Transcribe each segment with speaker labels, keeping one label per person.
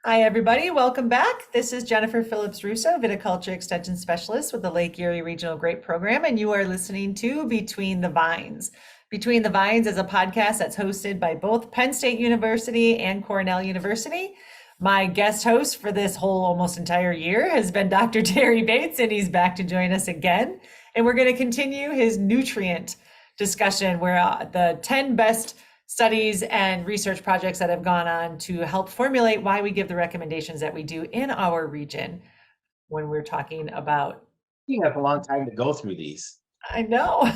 Speaker 1: Hi, everybody. Welcome back. This is Jennifer Phillips Russo, Viticulture Extension Specialist with the Lake Erie Regional Grape Program, and you are listening to Between the Vines. Between the Vines is a podcast that's hosted by both Penn State University and Cornell University. My guest host for this whole almost entire year has been Dr. Terry Bates, and he's back to join us again. And we're going to continue his nutrient discussion where the 10 best studies and research projects that have gone on to help formulate why we give the recommendations that we do in our region when we're talking about.
Speaker 2: You have a long time to go through these.
Speaker 1: I know.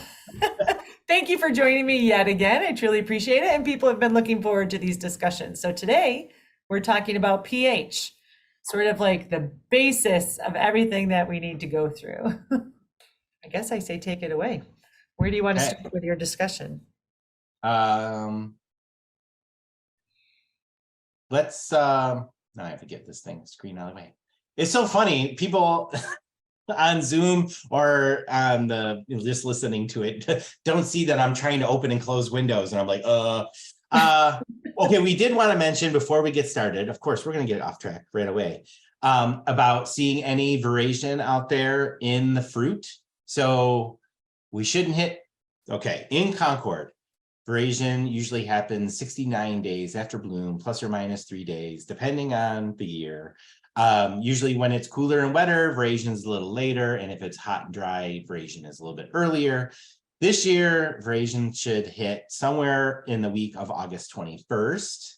Speaker 1: Thank you for joining me yet again. I truly appreciate it. And people have been looking forward to these discussions. So today we're talking about pH, sort of like the basis of everything that we need to go through. I guess I say take it away. Where do you want to start with your discussion?
Speaker 2: Let's now I have to get this screen out of the way. It's so funny, people on Zoom or on the just listening to it don't see that I'm trying to open and close windows, and I'm like, okay, we did want to mention before we get started, of course, we're going to get off track right away, about seeing any veraison out there in the fruit. So we shouldn't hit, okay, in Concord, veraison usually happens 69 days after bloom, plus or minus 3 days, depending on the year. Usually when it's cooler and wetter, veraison is a little later. And if it's hot and dry, veraison is a little bit earlier. This year, veraison should hit somewhere in the week of August 21st.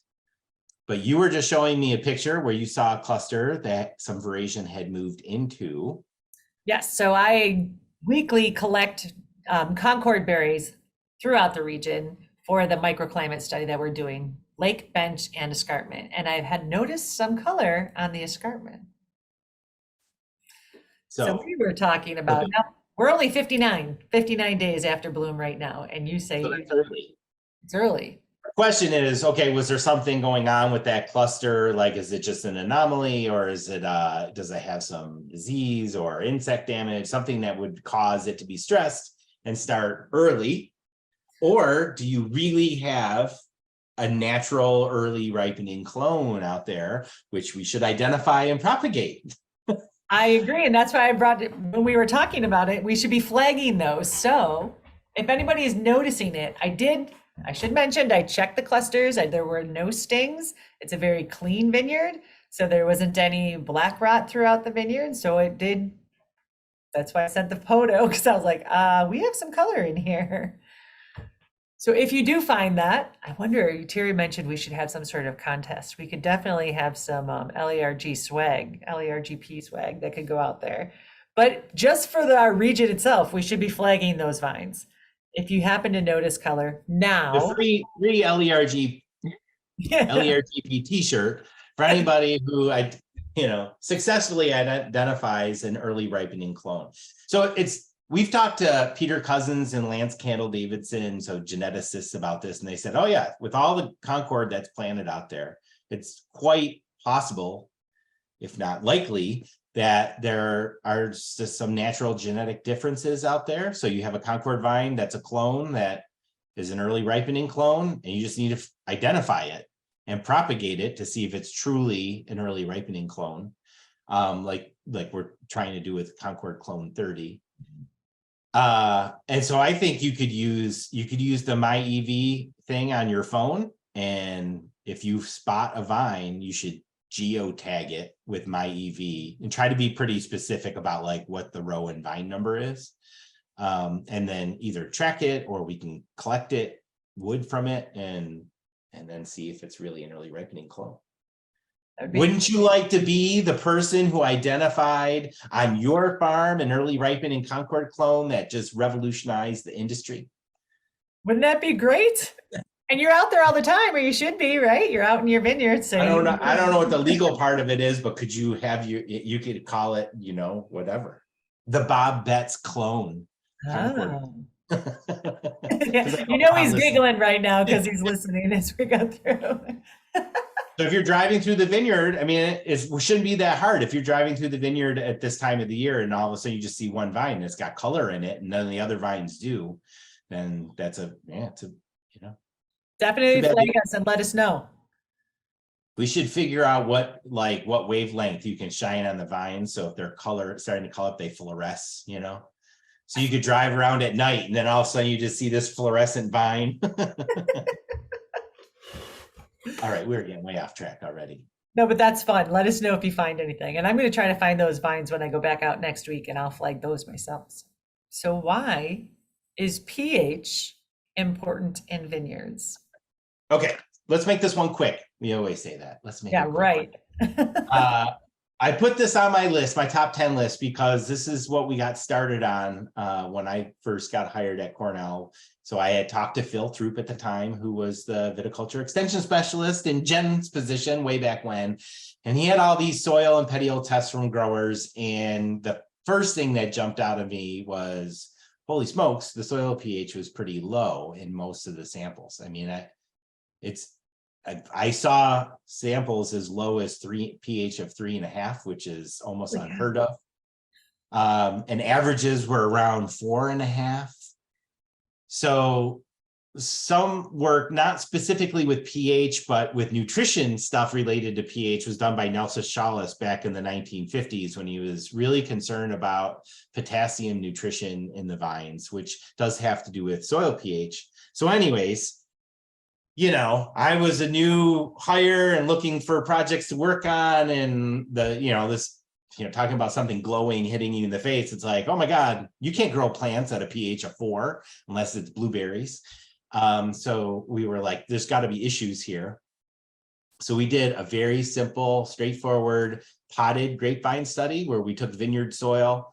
Speaker 2: But you were just showing me a picture where you saw a cluster that some veraison had moved into.
Speaker 1: Yes, so I weekly collect Concord berries throughout the region for the microclimate study that we're doing, lake, bench, and escarpment. And I had noticed some color on the escarpment. So we were talking about, now, we're only 59 days after bloom right now. And you say
Speaker 2: so that's early.
Speaker 1: It's early.
Speaker 2: The question is, okay, was there something going on with that cluster? Like, is it just an anomaly, or is it, does it have some disease or insect damage, something that would cause it to be stressed and start early? Or do you really have a natural early ripening clone out there, which we should identify and propagate?
Speaker 1: I agree. And that's why I brought it when we were talking about it. We should be flagging those. So if anybody is noticing it, I should mention, I checked the clusters. There were no stings. It's a very clean vineyard. So there wasn't any black rot throughout the vineyard. So it did. That's why I sent the photo, because I was like, we have some color in here. So if you do find that, I wonder, Terry mentioned we should have some sort of contest. We could definitely have some LERGP swag that could go out there. But just for our region itself, we should be flagging those vines. If you happen to notice color now.
Speaker 2: The free LERGP t-shirt for anybody who successfully identifies an early ripening clone. So we've talked to Peter Cousins and Lance Candle-Davidson, so geneticists, about this, and they said, oh yeah, with all the Concord that's planted out there, it's quite possible, if not likely, that there are just some natural genetic differences out there. So you have a Concord vine that's a clone that is an early ripening clone, and you just need to identify it and propagate it to see if it's truly an early ripening clone, like we're trying to do with Concord clone 30. And so I think you could use the MyEV thing on your phone, and if you spot a vine, you should geotag it with MyEV and try to be pretty specific about like what the row and vine number is, and then either track it, or we can collect wood from it and then see if it's really an early ripening clone. Wouldn't you like to be the person who identified on your farm an early ripening Concord clone that just revolutionized the industry?
Speaker 1: Wouldn't that be great? And you're out there all the time, or you should be, right? You're out in your vineyard. So
Speaker 2: I don't know what the legal part of it is, but could you have you could call it, whatever, the Bob Betts clone.
Speaker 1: Oh. He's giggling right now because he's listening as we go through.
Speaker 2: So if you're driving through the vineyard, I mean, it shouldn't be that hard. If you're driving through the vineyard at this time of the year and all of a sudden you just see one vine that's got color in it and none of the other vines do, then that's definitely flag us and let us know. We should figure out what wavelength you can shine on the vines. So if they're starting to color up, they fluoresce, you know? So you could drive around at night and then all of a sudden you just see this fluorescent vine. All right, we're getting way off track already.
Speaker 1: No, but that's fun. Let us know if you find anything. And I'm going to try to find those vines when I go back out next week and I'll flag those myself. So why is pH important in vineyards?
Speaker 2: Okay, let's make this one quick. We always say that. Let's make it quick.
Speaker 1: Right.
Speaker 2: I put this on my list, my top 10 list, because this is what we got started on when I first got hired at Cornell. So I had talked to Phil Troop at the time, who was the viticulture extension specialist in Jen's position way back when. And he had all these soil and petiole tests from growers. And the first thing that jumped out of me was, holy smokes, the soil pH was pretty low in most of the samples. I mean, I saw samples as low as pH of 3.5, which is almost unheard of. And averages were around 4.5. So some work, not specifically with pH, but with nutrition stuff related to pH, was done by Nelson Chalice back in the 1950s when he was really concerned about potassium nutrition in the vines, which does have to do with soil pH. So anyways, you know, I was a new hire and looking for projects to work on, and talking about something glowing hitting you in the face. It's like, oh my God, you can't grow plants at a pH of 4 unless it's blueberries. So we were like, there's got to be issues here. So we did a very simple, straightforward potted grapevine study where we took vineyard soil.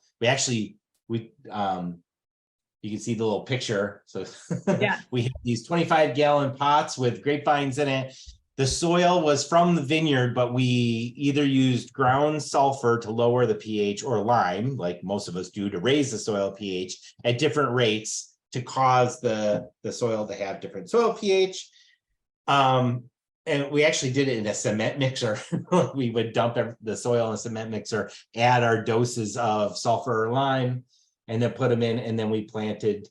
Speaker 2: You can see the little picture. So
Speaker 1: Yeah.
Speaker 2: we have these 25-gallon pots with grapevines in it. The soil was from the vineyard, but we either used ground sulfur to lower the pH or lime, like most of us do, to raise the soil pH at different rates to cause the soil to have different soil pH. And we actually did it in a cement mixer. We would dump the soil in a cement mixer, add our doses of sulfur or lime, and then put them in. And then we planted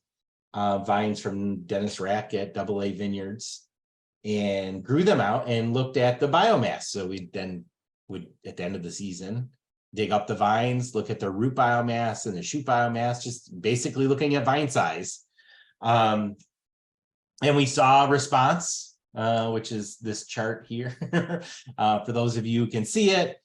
Speaker 2: vines from Dennis Rack at AA Vineyards and grew them out and looked at the biomass. So we then would, at the end of the season, dig up the vines, look at their root biomass and the shoot biomass, just basically looking at vine size. And we saw a response, which is this chart here. For those of you who can see it,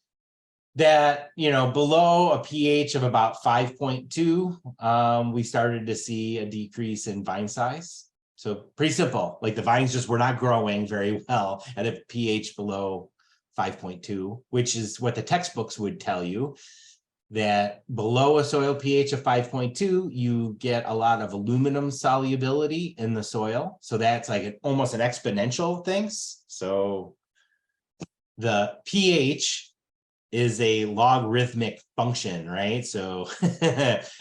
Speaker 2: that, below a pH of about 5.2, we started to see a decrease in vine size. So pretty simple, like the vines just were not growing very well at a pH below 5.2, which is what the textbooks would tell you, that below a soil pH of 5.2, you get a lot of aluminum solubility in the soil. So that's like almost an exponential thing. So the pH is a logarithmic function, right? So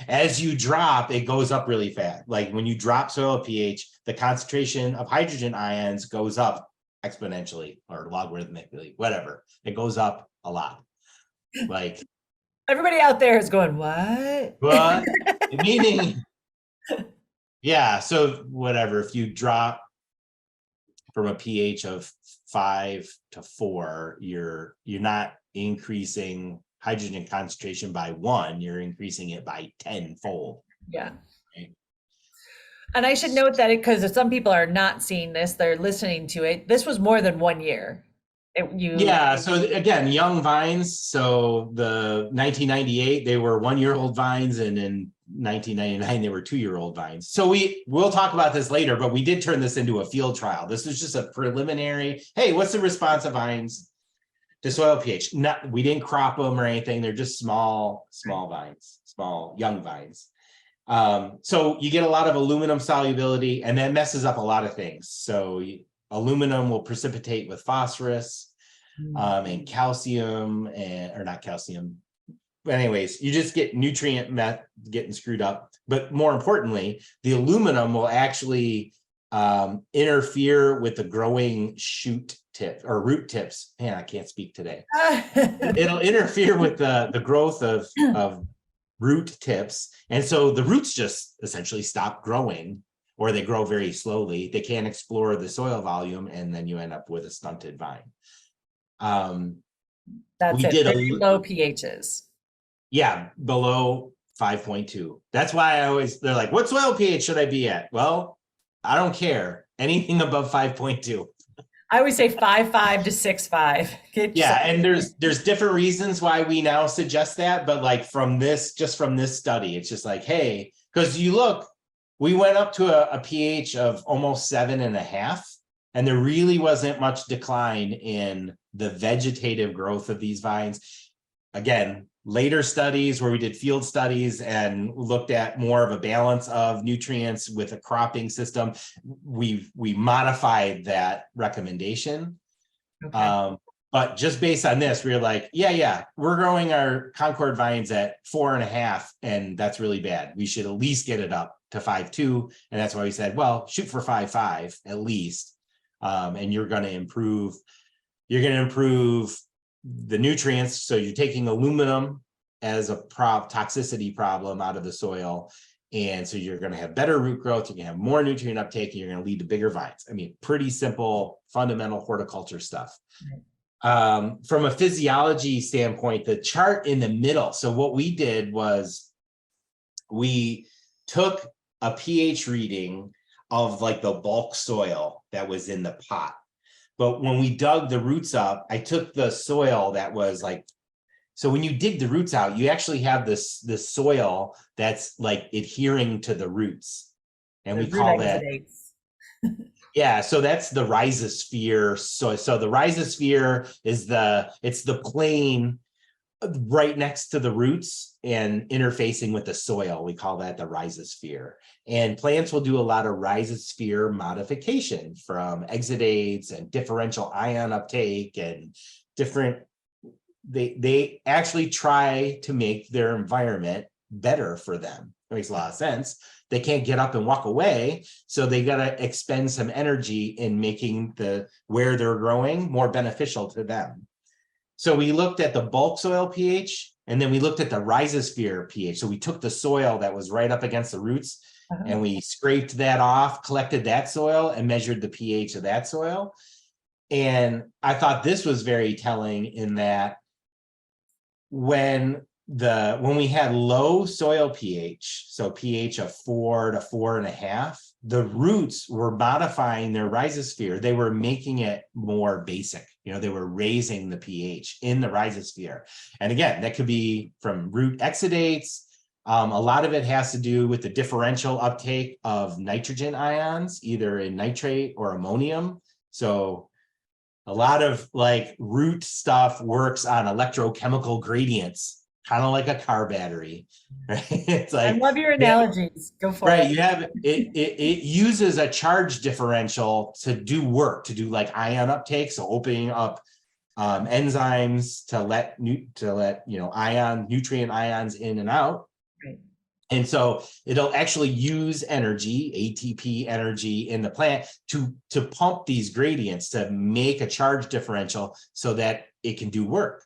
Speaker 2: as you drop, it goes up really fast. Like when you drop soil pH, the concentration of hydrogen ions goes up exponentially or logarithmically, whatever. It goes up a lot. Like
Speaker 1: everybody out there is going, what?
Speaker 2: But meaning, yeah. So whatever, if you drop from a pH of 5 to 4, you're not increasing hydrogen concentration by 1, you're increasing it by 10-fold.
Speaker 1: Yeah. Right. And I should note that because some people are not seeing this, they're listening to it. This was more than 1 year.
Speaker 2: So again, young vines. So the 1998, they were 1-year-old vines, and in 1999, they were 2-year-old vines. So we'll talk about this later, but we did turn this into a field trial. This was just a preliminary, hey, what's the response of vines to soil pH? We didn't crop them or anything. They're just small vines, small young vines. So you get a lot of aluminum solubility, and that messes up a lot of things. So aluminum will precipitate with phosphorus and calcium, or not calcium. But anyways, you just get nutrient getting screwed up. But more importantly, the aluminum will actually interfere with the growing shoot tip or root tips. Man, I can't speak today. It'll interfere with the growth of root tips. And so the roots just essentially stop growing, or they grow very slowly. They can't explore the soil volume, and then you end up with a stunted vine.
Speaker 1: That's
Speaker 2: We
Speaker 1: it,
Speaker 2: did
Speaker 1: very low pHs.
Speaker 2: yeah, below 5.2. That's why they're like, what soil pH should I be at? Well, I don't care. Anything above 5.2.
Speaker 1: I always say 5.5 to 6.5.
Speaker 2: Yeah, and there's different reasons why we now suggest that, but like just from this study, it's just like, hey, because we went up to a pH of almost 7.5, and there really wasn't much decline in the vegetative growth of these vines. Again, later studies where we did field studies and looked at more of a balance of nutrients with a cropping system, we modified that recommendation.
Speaker 1: Okay.
Speaker 2: But just based on this, we were like, yeah, we're growing our Concord vines at 4.5, and that's really bad. We should at least get it up to 5.2. And that's why we said, well, shoot for 5.5 at least. And you're going to improve the nutrients. So you're taking aluminum as a toxicity problem out of the soil. And so you're going to have better root growth, you're going to have more nutrient uptake, and you're going to lead to bigger vines. I mean, pretty simple, fundamental horticulture stuff. From a physiology standpoint, the chart in the middle. So what we did was we took a pH reading of like the bulk soil that was in the pot. But when we dug the roots up, I took the soil that was like, so when you dig the roots out, you actually have this soil that's like adhering to the roots. And we call that, yeah, so that's the rhizosphere. So the rhizosphere is it's the plane right next to the roots and interfacing with the soil. We call that the rhizosphere. And plants will do a lot of rhizosphere modification from exudates and differential ion uptake and different, they actually try to make their environment better for them. It makes a lot of sense. They can't get up and walk away, so they got to expend some energy in making where they're growing more beneficial to them. So we looked at the bulk soil pH, and then we looked at the rhizosphere pH. So we took the soil that was right up against the roots, and we scraped that off, collected that soil, and measured the pH of that soil. And I thought this was very telling in that when we had low soil pH, so pH of 4 to 4.5, the roots were modifying their rhizosphere. They were making it more basic. They were raising the pH in the rhizosphere. And again, that could be from root exudates. A lot of it has to do with the differential uptake of nitrogen ions, either in nitrate or ammonium. So a lot of like root stuff works on electrochemical gradients, kind of like a car battery, right? It's like,
Speaker 1: I love your analogies. Go for it.
Speaker 2: Right, you have it uses a charge differential to do work, to do like ion uptake, so opening up enzymes to let nutrient ions in and out.
Speaker 1: Right.
Speaker 2: And so it'll actually use energy, ATP energy in the plant to pump these gradients to make a charge differential so that it can do work.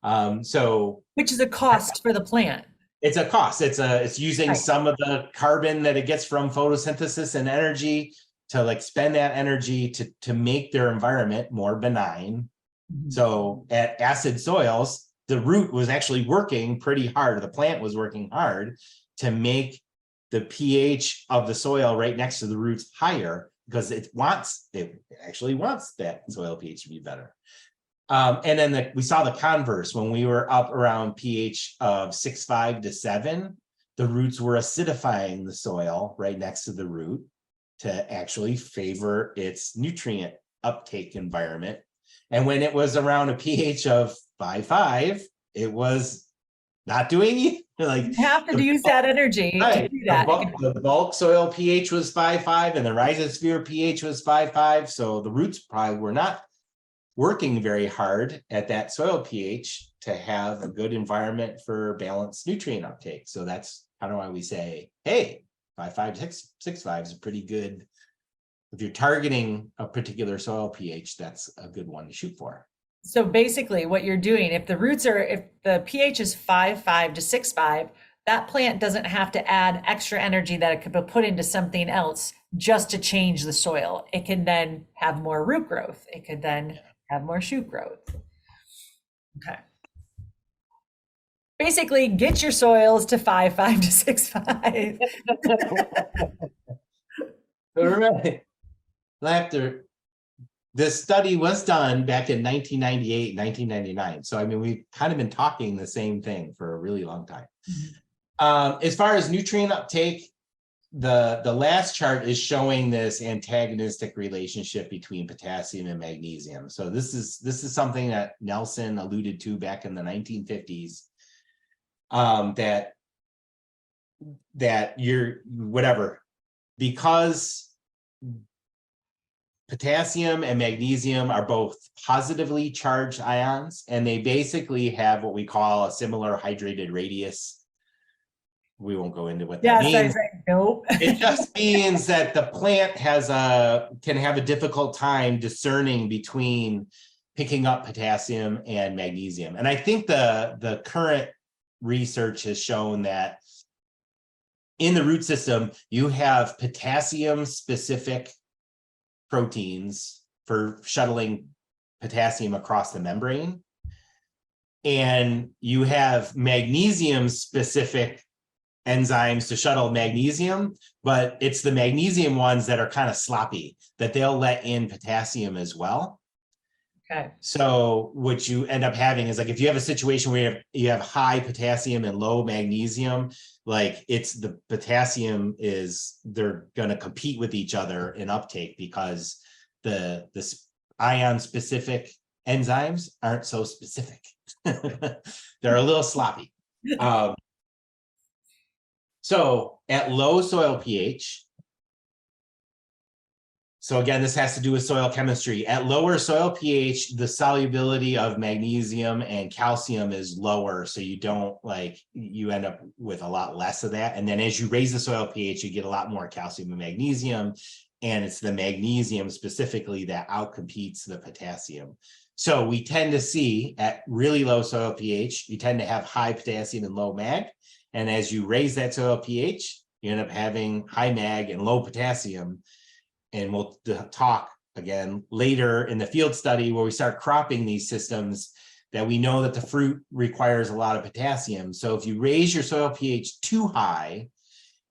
Speaker 1: Which is a cost for the plant.
Speaker 2: It's a cost. It's using some of the carbon that it gets from photosynthesis and energy to like spend that energy to make their environment more benign. Mm-hmm. So at acid soils, the root was actually working pretty hard. The plant was working hard to make the pH of the soil right next to the roots higher because it actually wants that soil pH to be better. And then we saw the converse when we were up around pH of 6.5 to 7, the roots were acidifying the soil right next to the root to actually favor its nutrient uptake environment. And when it was around a pH of 5.5, it was not doing it. Like
Speaker 1: you have to use that energy to do that.
Speaker 2: The bulk soil pH was 5.5 and the rhizosphere pH was 5.5. So the roots probably were not working very hard at that soil pH to have a good environment for balanced nutrient uptake. So that's kind of why we say, hey, 5.5 to 6.5 is a pretty good. If you're targeting a particular soil pH, that's a good one to shoot for.
Speaker 1: So basically what you're doing, if the pH is 5.5 to 6.5, that plant doesn't have to add extra energy that it could be put into something else just to change the soil. It can then have more root growth. It could then have more shoot growth. Okay. Basically, get your soils to 5.5 to 6.5.
Speaker 2: All right. Laughter. This study was done back in 1998, 1999. So, I mean, we've kind of been talking the same thing for a really long time. As far as nutrient uptake, the last chart is showing this antagonistic relationship between potassium and magnesium. So this is something that Nelson alluded to back in the 1950s. That you're whatever, because potassium and magnesium are both positively charged ions, and they basically have what we call a similar hydrated radius. We won't go into what that means.
Speaker 1: Nope.
Speaker 2: It just means that the plant can have a difficult time discerning between picking up potassium and magnesium. And I think the current research has shown that in the root system, you have potassium specific proteins for shuttling potassium across the membrane. And you have magnesium specific enzymes to shuttle magnesium, but it's the magnesium ones that are kind of sloppy, that they'll let in potassium as well.
Speaker 1: Okay.
Speaker 2: So what you end up having is, like, if you have a situation where you have high potassium and low magnesium, like, it's the potassium they're going to compete with each other in uptake because the ion specific enzymes aren't so specific. They're a little sloppy. So at low soil pH, so again, this has to do with soil chemistry. At lower soil pH, the solubility of magnesium and calcium is lower. So you end up with a lot less of that. And then as you raise the soil pH, you get a lot more calcium and magnesium. And it's the magnesium specifically that outcompetes the potassium. So we tend to see at really low soil pH, you tend to have high potassium and low mag. And as you raise that soil pH, you end up having high mag and low potassium. And we'll talk again later in the field study where we start cropping these systems that we know that the fruit requires a lot of potassium. So if you raise your soil pH too high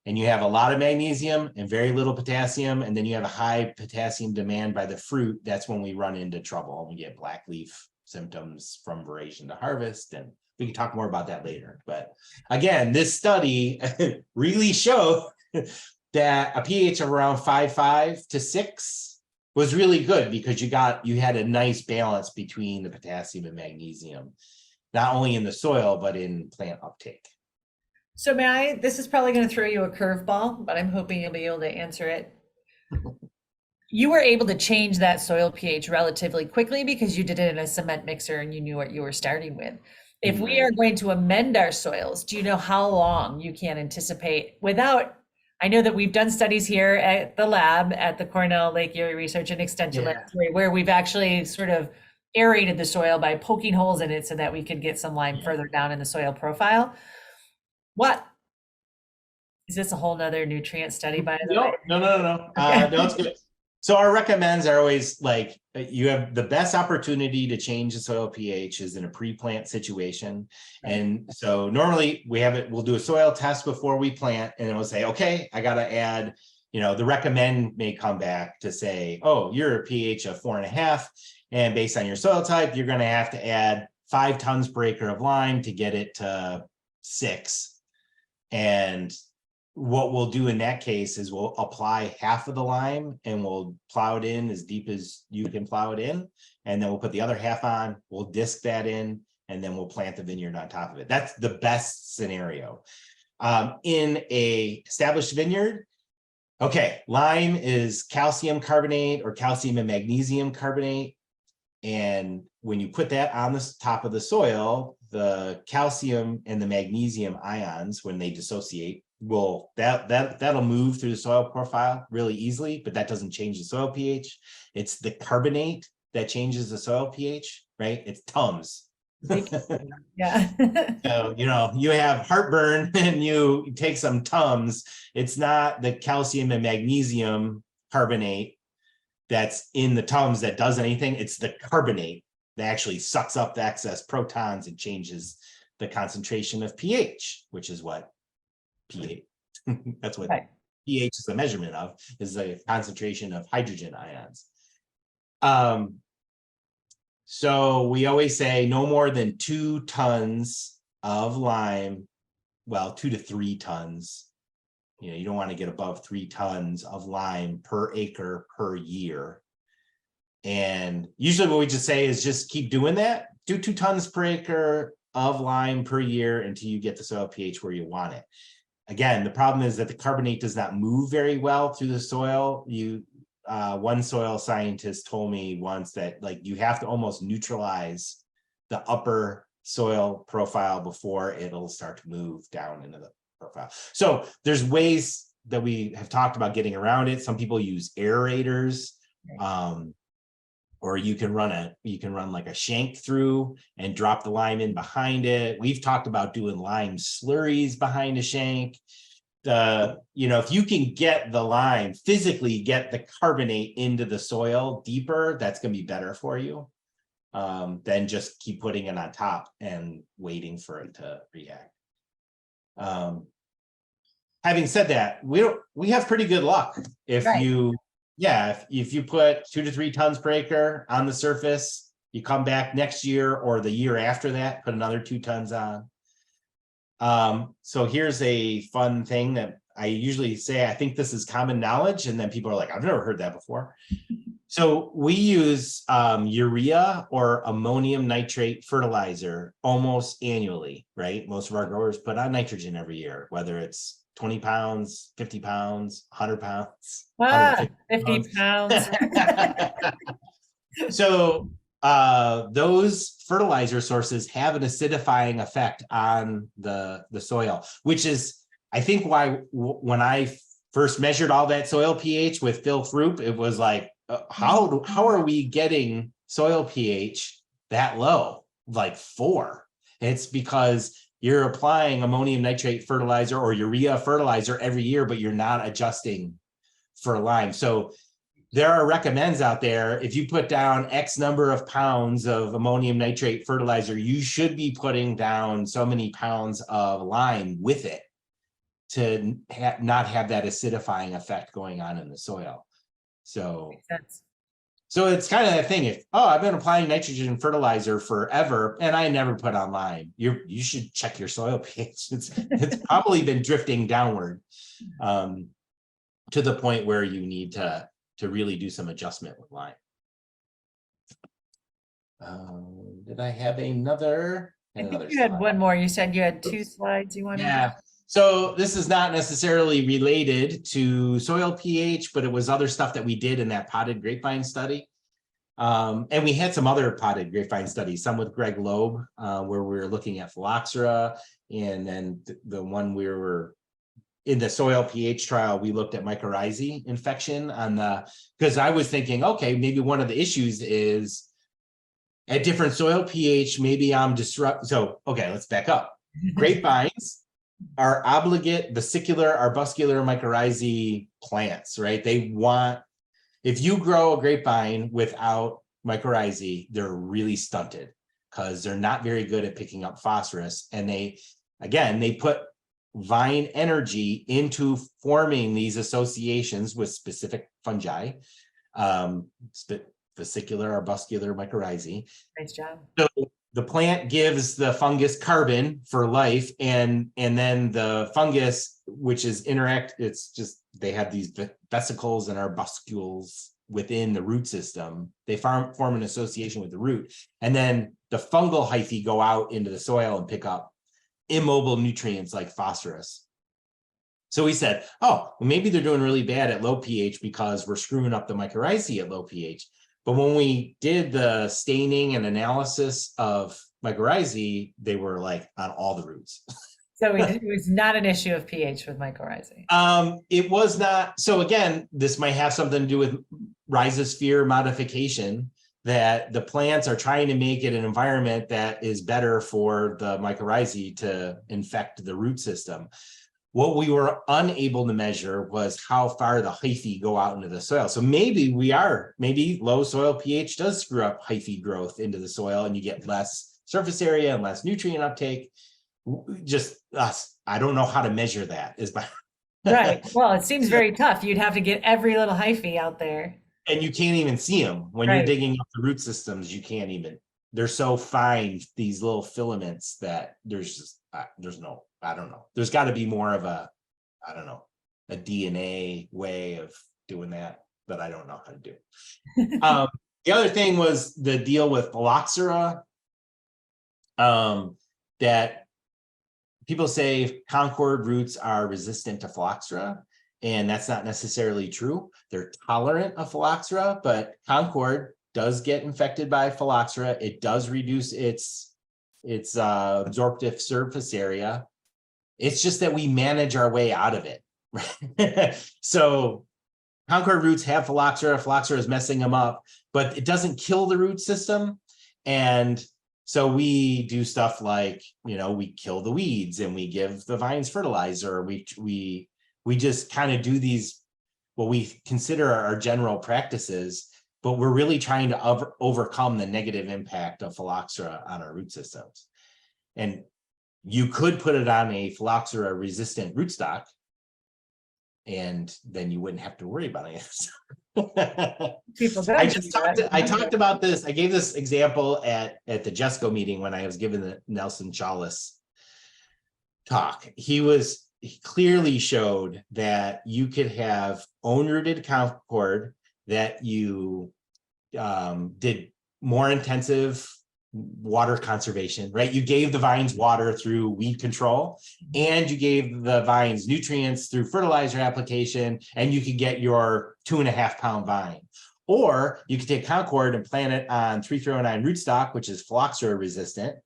Speaker 2: and you have a lot of magnesium and very little potassium, and then you have a high potassium demand by the fruit, that's when we run into trouble and we get black leaf symptoms from veraison to harvest. And we can talk more about that later. But again, this study really showed that a pH of around 5.5 to 6 was really good because you had a nice balance between the potassium and magnesium, not only in the soil, but in plant uptake.
Speaker 1: So this is probably going to throw you a curveball, but I'm hoping you'll be able to answer it. You were able to change that soil pH relatively quickly because you did it in a cement mixer and you knew what you were starting with. If we are going to amend our soils, do you know how long you can anticipate without, I know that we've done studies here at the lab at the Cornell Lake Erie Research and Extension Laboratory where we've actually sort of aerated the soil by poking holes in it so that we could get some lime further down in the soil profile. What? Is this a whole nother nutrient study, by the way?
Speaker 2: No. No, it's good. So our recommends are always like, you have the best opportunity to change the soil pH is in a pre-plant situation. And so normally we'll do a soil test before we plant, and then we'll say, okay, I got to add, the recommend may come back to say, oh, you're a pH of 4.5. And based on your soil type, you're going to have to add 5 tons per acre of lime to get it to 6. And what we'll do in that case is we'll apply half of the lime and we'll plow it in as deep as you can plow it in. And then we'll put the other half on, we'll disc that in, and then we'll plant the vineyard on top of it. That's the best scenario. In a established vineyard, okay, lime is calcium carbonate or calcium and magnesium carbonate. And when you put that on the top of the soil, the calcium and the magnesium ions, when they dissociate, that'll move through the soil profile really easily, but that doesn't change the soil pH. It's the carbonate that changes the soil pH, right? It's Tums.
Speaker 1: Yeah.
Speaker 2: So, you have heartburn and you take some Tums. It's not the calcium and magnesium carbonate that's in the Tums that does anything. It's the carbonate that actually sucks up the excess protons and changes the concentration of pH, which is what pH, that's what
Speaker 1: Right.
Speaker 2: pH is a measurement of, is the concentration of hydrogen ions. So we always say no more than 2 tons of lime, well, 2 to 3 tons. You know, you don't want to get above 3 tons of lime per acre per year. And usually what we just say is just keep doing that. Do 2 tons per acre of lime per year until you get the soil pH where you want it. Again, the problem is that the carbonate does not move very well through the soil. One soil scientist told me once that like you have to almost neutralize the upper soil profile before it'll start to move down into the profile. So there's ways that we have talked about getting around it. Some people use aerators, or you can run like a shank through and drop the lime in behind it. We've talked about doing lime slurries behind a shank. If you can get the lime, physically get the carbonate into the soil deeper, that's going to be better for you than just keep putting it on top and waiting for it to react. Having said that, we have pretty good luck if you put 2 to 3 tons per acre on the surface, you come back next year or the year after that, put another 2 tons on. So here's a fun thing that I usually say, I think this is common knowledge, and then people are like, I've never heard that before. So we use urea or ammonium nitrate fertilizer almost annually, right? Most of our growers put on nitrogen every year, whether it's 20 pounds, 50 pounds, 100 pounds.
Speaker 1: 50 pounds.
Speaker 2: So those fertilizer sources have an acidifying effect on the soil, which is, I think, why when I first measured all that soil pH with Phil Throop, it was like, how are we getting soil pH that low, like 4? It's because you're applying ammonium nitrate fertilizer or urea fertilizer every year, but you're not adjusting for lime. So there are recommends out there. If you put down X number of pounds of ammonium nitrate fertilizer, you should be putting down so many pounds of lime with it to not have that acidifying effect going on in the soil. So
Speaker 1: Makes sense.
Speaker 2: So it's kind of that thing. If, I've been applying nitrogen fertilizer forever and I never put on lime, you should check your soil pH. It's probably been drifting downward to the point where you need to really do some adjustment with lime. Did I have another?
Speaker 1: I think you had one more. You said you had 2 slides you wanted.
Speaker 2: Yeah. So this is not necessarily related to soil pH, but it was other stuff that we did in that potted grapevine study. And we had some other potted grapevine studies, some with Greg Loeb, where we were looking at Phylloxera, and then the one we were in the soil pH trial, we looked at Mycorrhizae infection because I was thinking, okay, maybe one of the issues is at different soil pH, maybe I'm disrupt. So, okay, let's back up. Grapevines are obligate vesicular arbuscular mycorrhizae plants, right? If you grow a grapevine without mycorrhizae, they're really stunted because they're not very good at picking up phosphorus. And they put vine energy into forming these associations with specific fungi, vesicular arbuscular mycorrhizae.
Speaker 1: Nice job.
Speaker 2: So the plant gives the fungus carbon for life, and then the fungus, which is they have these vesicles and arbuscules within the root system. They form an association with the root, and then the fungal hyphae go out into the soil and pick up immobile nutrients like phosphorus. So we said, maybe they're doing really bad at low pH because we're screwing up the mycorrhizae at low pH. But when we did the staining and analysis of mycorrhizae, they were like on all the roots.
Speaker 1: So it was not an issue of pH with mycorrhizae.
Speaker 2: It was not. So again, this might have something to do with rhizosphere modification, that the plants are trying to make it an environment that is better for the mycorrhizae to infect the root system. What we were unable to measure was how far the hyphae go out into the soil. So maybe low soil pH does screw up hyphae growth into the soil, and you get less surface area and less nutrient uptake. Just us. I don't know how to measure that.
Speaker 1: Right. Well, it seems very tough. You'd have to get every little hyphae out there.
Speaker 2: And you can't even see them when you're
Speaker 1: Right.
Speaker 2: digging up the root systems. You can't even. They're so fine, these little filaments, that there's no. I don't know. There's got to be more of a, I don't know, a DNA way of doing that I don't know how to do. The other thing was the deal with Phylloxera. That people say Concord roots are resistant to Phylloxera, and that's not necessarily true. They're tolerant of Phylloxera, but Concord does get infected by Phylloxera. It does reduce its absorptive surface area. It's just that we manage our way out of it. So Concord roots have Phylloxera. Phylloxera is messing them up, but it doesn't kill the root system. And so we do stuff like, we kill the weeds and we give the vines fertilizer. We just kind of do these, what we consider our general practices, but we're really trying to overcome the negative impact of Phylloxera on our root systems. And you could put it on a Phylloxera resistant rootstock, and then you wouldn't have to worry about it. I talked about this. I gave this example at the JESCO meeting when I was giving the Nelson Chalice talk. He clearly showed that you could have own-rooted Concord that you did more intensive water conservation, right? You gave the vines water through weed control, and you gave the vines nutrients through fertilizer application, and you could get your 2.5 pound vine. Or you could take Concord and plant it on 3-309 rootstock, which is Phylloxera resistant,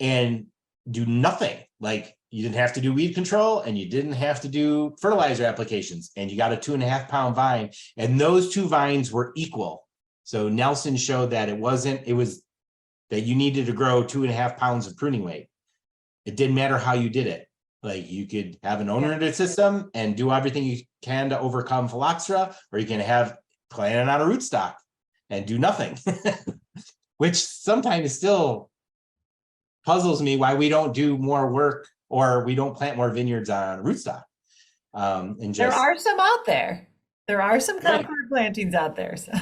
Speaker 2: and do nothing. Like, you didn't have to do weed control and you didn't have to do fertilizer applications, and you got a 2.5 pound vine, and those two vines were equal. So Nelson showed that it was that you needed to grow 2.5 pounds of pruning weight. It didn't matter how you did it. Like, you could have an owner-rooted system and do everything you can to overcome Phylloxera, or you can plant it on a rootstock and do nothing, which sometimes still puzzles me why we don't do more work, or we don't plant more vineyards on rootstock.
Speaker 1: There are some out there. There are some Concord plantings out there. So.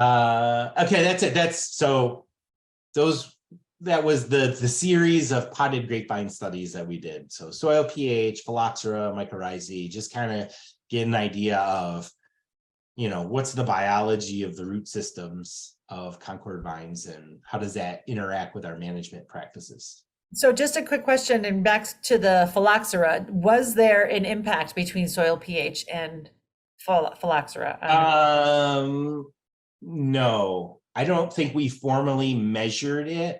Speaker 2: Okay, that's it. That was the series of potted grapevine studies that we did. So soil pH, Phylloxera, Mycorrhizae, just kind of get an idea of, what's the biology of the root systems of Concord vines, and how does that interact with our management practices?
Speaker 1: So just a quick question, and back to the Phylloxera, was there an impact between soil pH and Phylloxera?
Speaker 2: No, I don't think we formally measured it.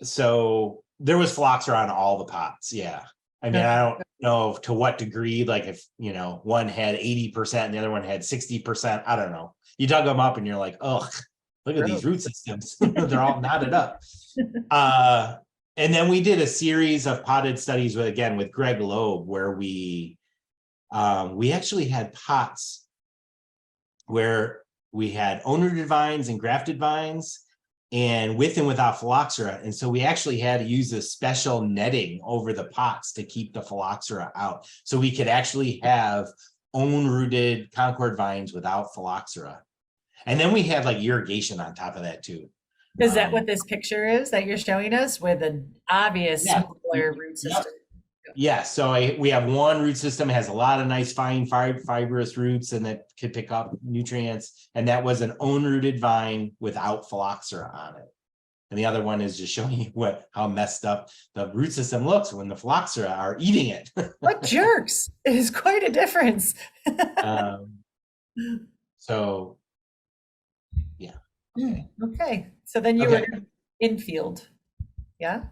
Speaker 2: So there was Phylloxera on all the pots. Yeah. I mean, I don't know to what degree, like if, one had 80% and the other one had 60%, I don't know. You dug them up and you're like, oh, look at these root systems. They're all knotted up. And then we did a series of potted studies with Greg Loeb, where we actually had pots where we had owner-rooted vines and grafted vines, and with and without Phylloxera. And so we actually had to use a special netting over the pots to keep the Phylloxera out. So we could actually have own-rooted Concord vines without Phylloxera. And then we had like irrigation on top of that too.
Speaker 1: Is that what this picture is that you're showing us, with an obvious smaller root system?
Speaker 2: Yeah, so we have one root system, has a lot of nice fine fibrous roots, and that could pick up nutrients, and that was an own-rooted vine without Phylloxera on it. And the other one is just showing you how messed up the root system looks when the Phylloxera are eating it.
Speaker 1: What jerks! It is quite a difference.
Speaker 2: So, yeah.
Speaker 1: Okay, so then you were infield, yeah?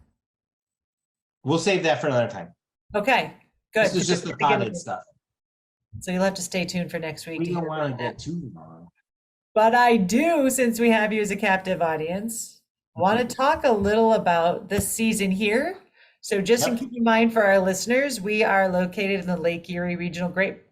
Speaker 2: We'll save that for another time.
Speaker 1: Okay, good.
Speaker 2: This is just the potted stuff.
Speaker 1: So you'll have to stay tuned for next week.
Speaker 2: We don't want to get too long.
Speaker 1: But I do, since we have you as a captive audience. want to talk a little about this season here. So just in
Speaker 2: Yep.
Speaker 1: keeping in mind for our listeners, we are located in the Lake Erie Regional Grape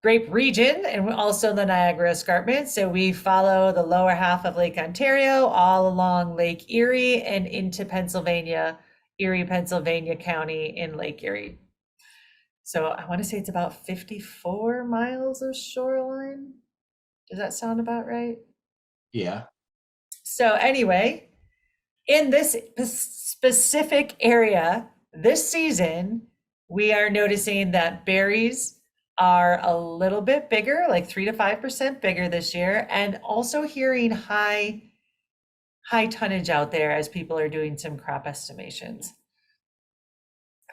Speaker 1: region and also the Niagara Escarpment. So we follow the lower half of Lake Ontario all along Lake Erie and into Pennsylvania, Erie, Pennsylvania County in Lake Erie. So I want to say it's about 54 miles of shoreline. Does that sound about right?
Speaker 2: Yeah.
Speaker 1: So anyway, in this specific area this season, we are noticing that berries are a little bit bigger, like 3 to 5% bigger this year, and also hearing high tonnage out there as people are doing some crop estimations.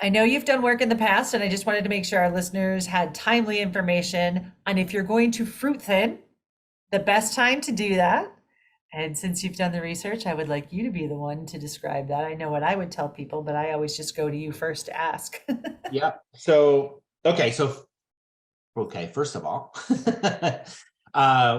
Speaker 1: I know you've done work in the past, and I just wanted to make sure our listeners had timely information on if you're going to fruit thin, the best time to do that. And since you've done the research, I would like you to be the one to describe that. I know what I would tell people, but I always just go to you first to ask.
Speaker 2: Yeah. So, okay, first of all,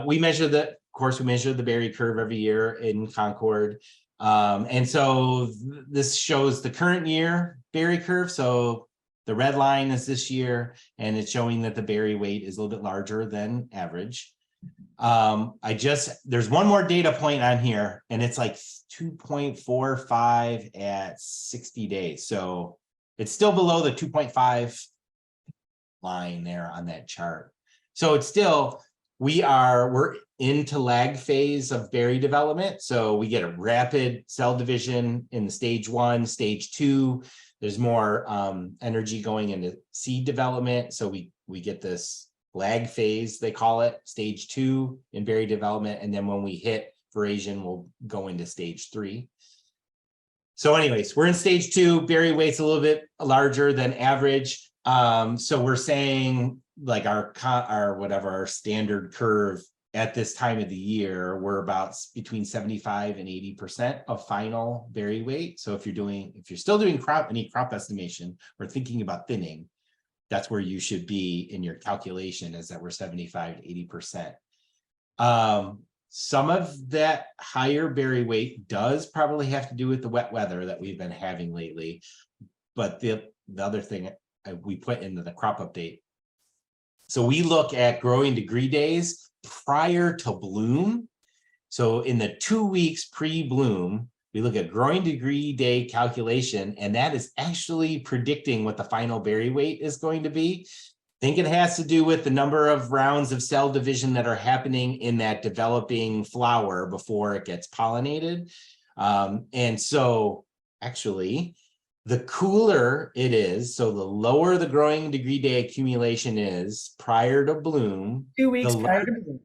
Speaker 2: we measure of course, we measure the berry curve every year in Concord. And so this shows the current year berry curve. So the red line is this year, and it's showing that the berry weight is a little bit larger than average. There's one more data point on here, and it's like 2.45 at 60 days. So it's still below the 2.5 line there on that chart. So it's still, we're into lag phase of berry development. So we get a rapid cell division in the stage 1, stage 2. There's more energy going into seed development. So we get this lag phase, they call it, stage 2 in berry development. And then when we hit veraison, we'll go into stage 3. So anyways, we're in stage 2, berry weight's a little bit larger than average. So we're saying like our standard curve at this time of the year, we're about between 75 and 80% of final berry weight. So if you're still doing any crop estimation or thinking about thinning, that's where you should be in your calculation, is that we're 75 to 80%. Some of that higher berry weight does probably have to do with the wet weather that we've been having lately. But the other thing we put into the crop update. So we look at growing degree days prior to bloom. So in the 2 weeks pre-bloom, we look at growing degree day calculation, and that is actually predicting what the final berry weight is going to be. I think it has to do with the number of rounds of cell division that are happening in that developing flower before it gets pollinated. And so actually, the cooler it is, so the lower the growing degree day accumulation is prior to bloom,
Speaker 1: 2 weeks prior to bloom.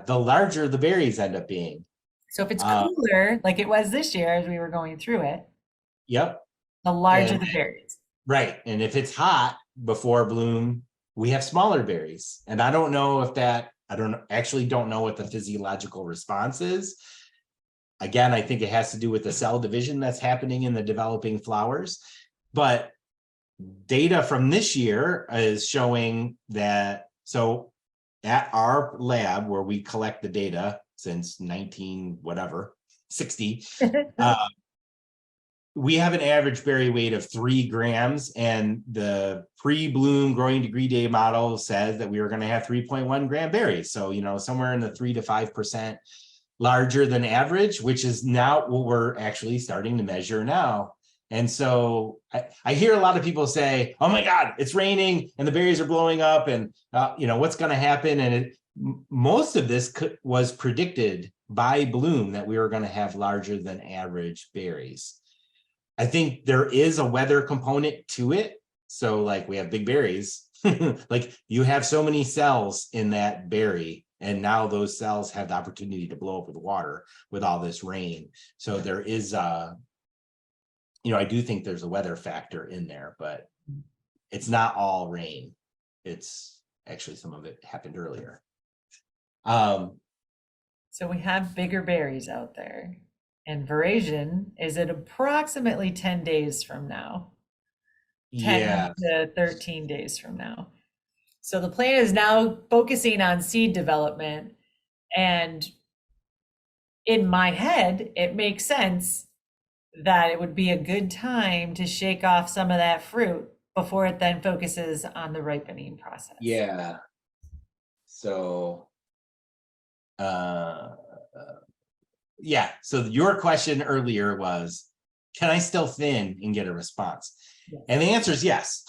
Speaker 2: the larger the berries end up being.
Speaker 1: So if it's cooler, like it was this year as we were going through it,
Speaker 2: Yep.
Speaker 1: the larger the berries.
Speaker 2: Right. And if it's hot before bloom, we have smaller berries. And I don't know what the physiological response is. Again, I think it has to do with the cell division that's happening in the developing flowers. But data from this year is showing that, so at our lab where we collect the data since 60, we have an average berry weight of 3 grams, and the pre-bloom growing degree day model says that we were going to have 3.1 gram berries. So, somewhere in the 3 to 5% larger than average, which is now what we're actually starting to measure now. And so I hear a lot of people say, oh my God, it's raining and the berries are blowing up, and what's going to happen? And most of this was predicted by bloom that we were going to have larger than average berries. I think there is a weather component to it. So like we have big berries, like you have so many cells in that berry, and now those cells have the opportunity to blow up with water with all this rain. So there is I do think there's a weather factor in there, but it's not all rain. It's actually some of it happened earlier.
Speaker 1: So we have bigger berries out there. And veraison is at approximately 10 days from now. 10 to 13 days from now. So the plan is now focusing on seed development, and in my head, it makes sense that it would be a good time to shake off some of that fruit before it then focuses on the ripening process.
Speaker 2: Yeah. So, yeah. So your question earlier was, can I still thin and get a response?
Speaker 1: Yes.
Speaker 2: And the answer is yes.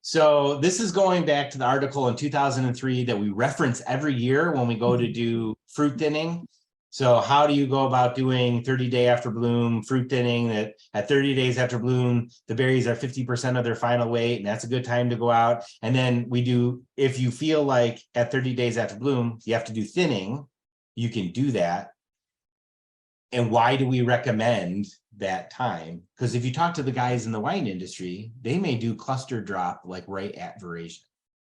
Speaker 2: So this is going back to the article in 2003 that we reference every year when we go to do fruit thinning. So how do you go about doing 30-day after bloom fruit thinning? That at 30 days after bloom, the berries are 50% of their final weight, and that's a good time to go out. And then we do, if you feel like at 30 days after bloom, you have to do thinning, you can do that. And why do we recommend that time? Because if you talk to the guys in the wine industry, they may do cluster drop like right at veraison.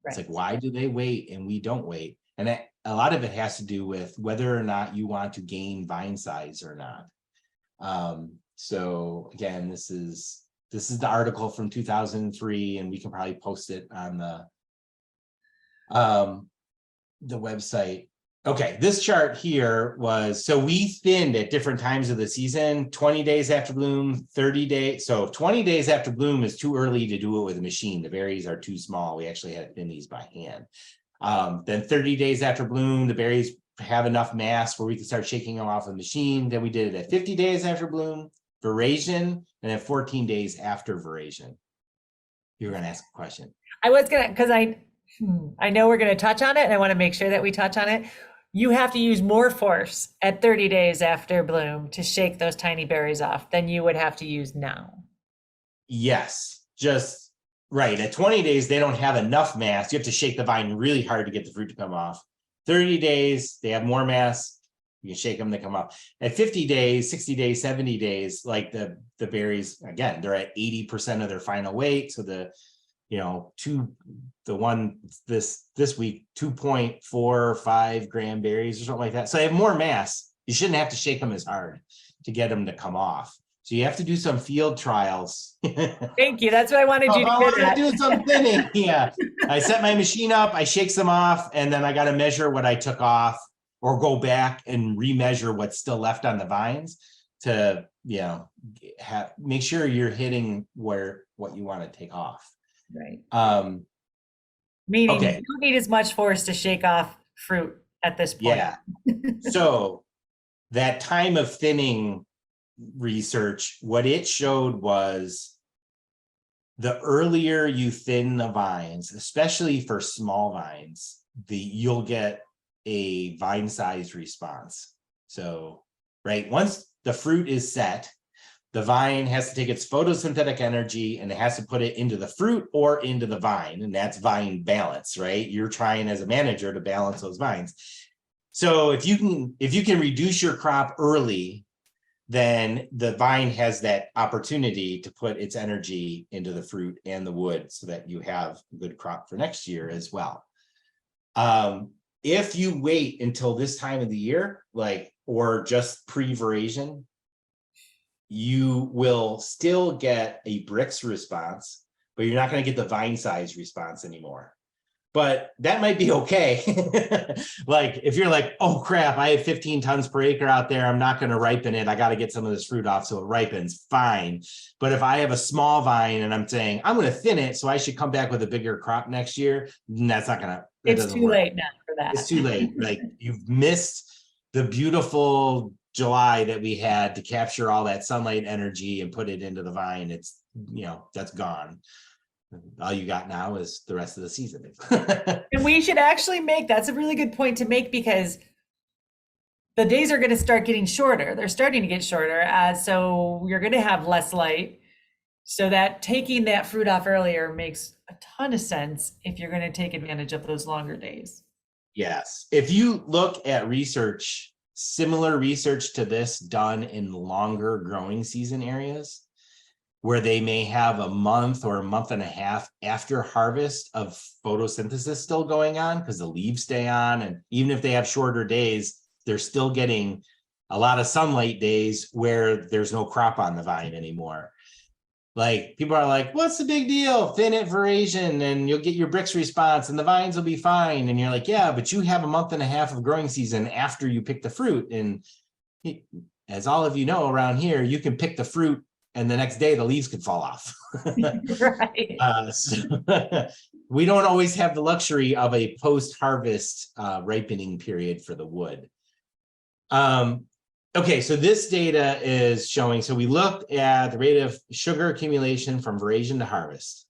Speaker 2: It's like, why do they wait and we don't wait? And a lot of it has to do with whether or not you want to gain vine size or not. So again, this is the article from 2003, and we can probably post it on the website. Okay, this chart here was, so we thinned at different times of the season, 20 days after bloom, 30 days. So 20 days after bloom is too early to do it with a machine. The berries are too small. We actually had to thin these by hand. Then 30 days after bloom, the berries have enough mass where we can start shaking them off a machine. Then we did it at 50 days after bloom, veraison, and then 14 days after veraison. You were going to ask a question.
Speaker 1: I was going to, because I know we're going to touch on it, and I want to make sure that we touch on it. You have to use more force at 30 days after bloom to shake those tiny berries off than you would have to use now.
Speaker 2: Yes, just right. At 20 days, they don't have enough mass. You have to shake the vine really hard to get the fruit to come off. 30 days, they have more mass. You can shake them, they come off. At 50 days, 60 days, 70 days, like the berries, again, they're at 80% of their final weight. So this week, 2.45 gram berries or something like that. So they have more mass. You shouldn't have to shake them as hard to get them to come off. So you have to do some field trials.
Speaker 1: Thank you. That's what I wanted you to get at.
Speaker 2: Do some thinning. Yeah. I set my machine up, I shake them off, and then I got to measure what I took off or go back and remeasure what's still left on the vines to, make sure you're hitting what you want to take off.
Speaker 1: Right. Meaning you don't need as much force to shake off fruit at this point.
Speaker 2: Yeah. So that time of thinning research, what it showed was the earlier you thin the vines, especially for small vines, you'll get a vine size response. So, right, once the fruit is set, the vine has to take its photosynthetic energy and it has to put it into the fruit or into the vine. And that's vine balance, right? You're trying as a manager to balance those vines. So if you can reduce your crop early, then the vine has that opportunity to put its energy into the fruit and the wood so that you have a good crop for next year as well. If you wait until this time of the year, or just pre-veraison, you will still get a Brix response, but you're not going to get the vine size response anymore. But that might be okay. If you're like, oh crap, I have 15 tons per acre out there, I'm not going to ripen it, I got to get some of this fruit off so it ripens, fine. But if I have a small vine and I'm saying I'm going to thin it so I should come back with a bigger crop next year, that's not going to,
Speaker 1: it's too late now for that.
Speaker 2: It's too late. You've missed the beautiful July that we had to capture all that sunlight energy and put it into the vine. It's, that's gone. All you got now is the rest of the season.
Speaker 1: And we should actually that's a really good point to make, because the days are going to start getting shorter. They're starting to get shorter, so you're going to have less light. So that taking that fruit off earlier makes a ton of sense if you're going to take advantage of those longer days.
Speaker 2: Yes. If you look at research, similar research to this done in longer growing season areas, where they may have a month or a month and a half after harvest of photosynthesis still going on because the leaves stay on. And even if they have shorter days, they're still getting a lot of sunlight days where there's no crop on the vine anymore. Like people are like, what's the big deal? Thin it veraison and you'll get your Brix response and the vines will be fine. And you're like, yeah, but you have a month and a half of growing season after you pick the fruit. And as all of you know around here, you can pick the fruit and the next day the leaves could fall off.
Speaker 1: Right.
Speaker 2: So we don't always have the luxury of a post-harvest ripening period for the wood. Okay, so this data is showing, so we looked at the rate of sugar accumulation from veraison to harvest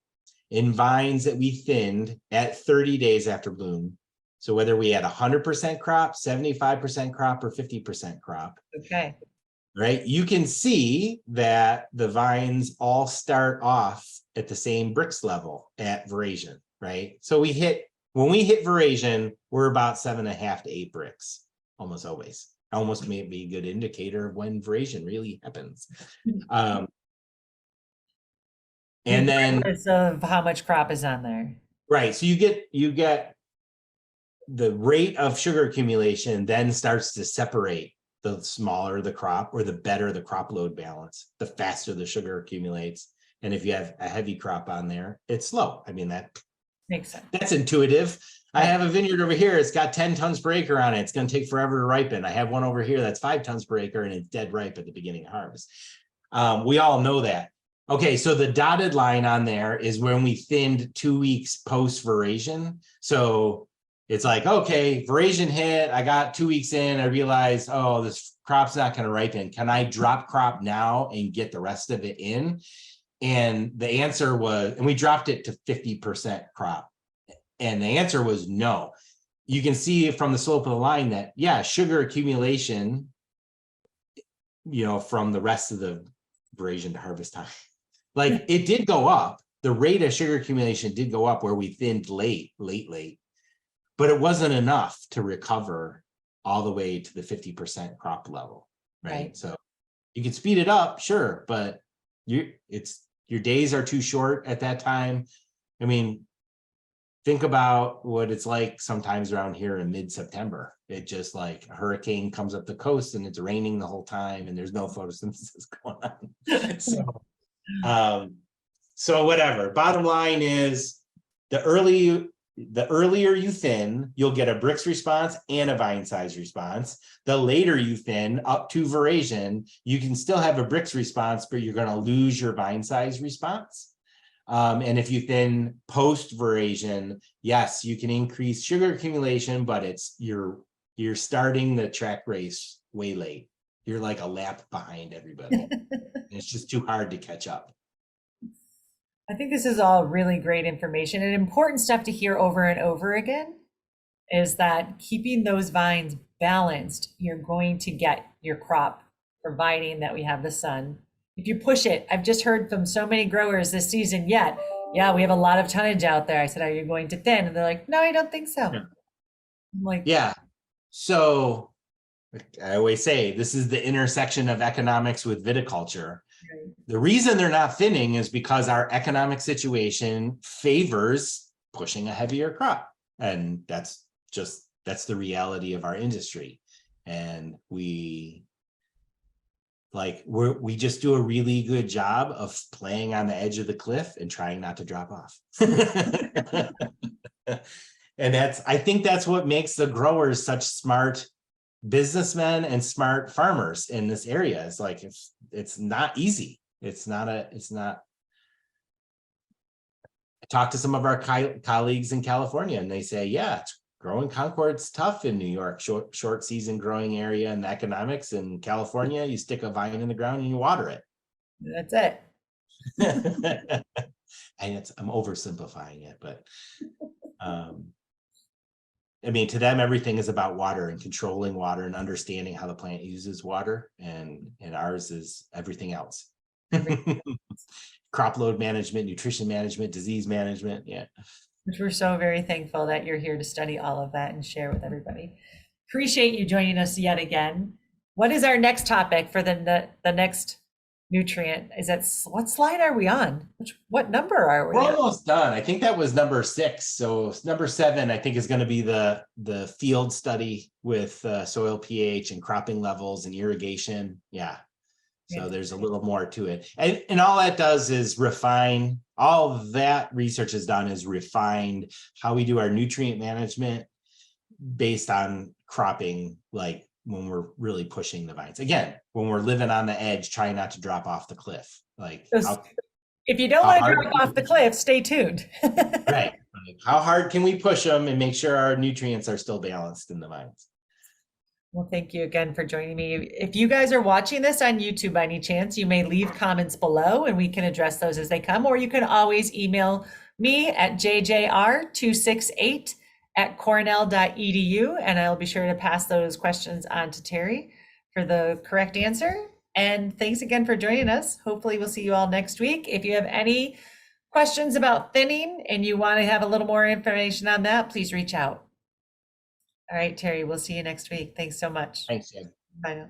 Speaker 2: in vines that we thinned at 30 days after bloom. So whether we had 100% crop, 75% crop, or 50% crop.
Speaker 1: Okay.
Speaker 2: Right, you can see that the vines all start off at the same Brix level at veraison, right? So when we hit veraison, we're about 7.5 to 8 Brix, almost always. Almost may be a good indicator of when veraison really happens. And then
Speaker 1: Regardless of how much crop is on there.
Speaker 2: right, so you get the rate of sugar accumulation then starts to separate. The smaller the crop or the better the crop load balance, the faster the sugar accumulates. And if you have a heavy crop on there, it's slow. I mean, that
Speaker 1: Makes sense.
Speaker 2: that's intuitive. I have a vineyard over here. It's got 10 tons per acre on it. It's going to take forever to ripen. I have one over here that's 5 tons per acre and it's dead ripe at the beginning of harvest. We all know that. Okay, so the dotted line on there is when we thinned 2 weeks post veraison. So it's like, okay, veraison hit, I got 2 weeks in, I realized, oh, this crop's not going to ripen. Can I drop crop now and get the rest of it in? And the answer was, and we dropped it to 50% crop. And the answer was no. You can see from the slope of the line that, yeah, sugar accumulation, from the rest of the veraison to harvest time, like it did go up. The rate of sugar accumulation did go up where we thinned late. But it wasn't enough to recover all the way to the 50% crop level, right? So you can speed it up, sure, but your days are too short at that time. I mean, think about what it's like sometimes around here in mid-September. It just like a hurricane comes up the coast and it's raining the whole time and there's no photosynthesis going on. So whatever. Bottom line is the earlier you thin, you'll get a Brix response and a vine size response. The later you thin up to veraison, you can still have a Brix response, but you're going to lose your vine size response. And if you thin post veraison, yes, you can increase sugar accumulation, but you're starting the track race way late. You're like a lap behind everybody. It's just too hard to catch up.
Speaker 1: I think this is all really great information and important stuff to hear over and over again is that keeping those vines balanced, you're going to get your crop, providing that we have the sun. If you push it, I've just heard from so many growers this season yet, yeah, we have a lot of tonnage out there. I said, are you going to thin? And they're like, no, I don't think so.
Speaker 2: Yeah.
Speaker 1: I'm like,
Speaker 2: yeah. So I always say this is the intersection of economics with viticulture. The reason they're not thinning is because our economic situation favors pushing a heavier crop. And that's the reality of our industry. And we just do a really good job of playing on the edge of the cliff and trying not to drop off. And I think that's what makes the growers such smart businessmen and smart farmers in this area. It's like it's not easy. It's not. I talked to some of our colleagues in California and they say, yeah, growing Concord's tough in New York, short season growing area and economics. In California, you stick a vine in the ground and you water it.
Speaker 1: That's it.
Speaker 2: And I'm oversimplifying it, but I mean, to them, everything is about water and controlling water and understanding how the plant uses water. And ours is everything else. Crop load management, nutrition management, disease management. Yeah.
Speaker 1: Which we're so very thankful that you're here to study all of that and share with everybody. Appreciate you joining us yet again. What is our next topic for the next nutrient? What slide are we on? What number are we
Speaker 2: We're
Speaker 1: on?
Speaker 2: almost done. I think that was number 6. So number 7, I think, is going to be the field study with soil pH and cropping levels and irrigation. Yeah. So there's a little more to it. And all that does is refine, all that research has done is refined how we do our nutrient management based on cropping, like when we're really pushing the vines. Again, when we're living on the edge, trying not to drop off the cliff. Like
Speaker 1: if you don't
Speaker 2: how
Speaker 1: want to
Speaker 2: hard
Speaker 1: drop off the cliff, stay tuned.
Speaker 2: right. Like, how hard can we push them and make sure our nutrients are still balanced in the vines?
Speaker 1: Well, thank you again for joining me. If you guys are watching this on YouTube by any chance, you may leave comments below and we can address those as they come, or you can always email me at jjr268@cornell.edu, and I'll be sure to pass those questions on to Terry for the correct answer. And thanks again for joining us. Hopefully we'll see you all next week. If you have any questions about thinning and you want to have a little more information on that, please reach out. All right, Terry, we'll see you next week. Thanks so much.
Speaker 2: Thanks, Jen.
Speaker 1: Bye now.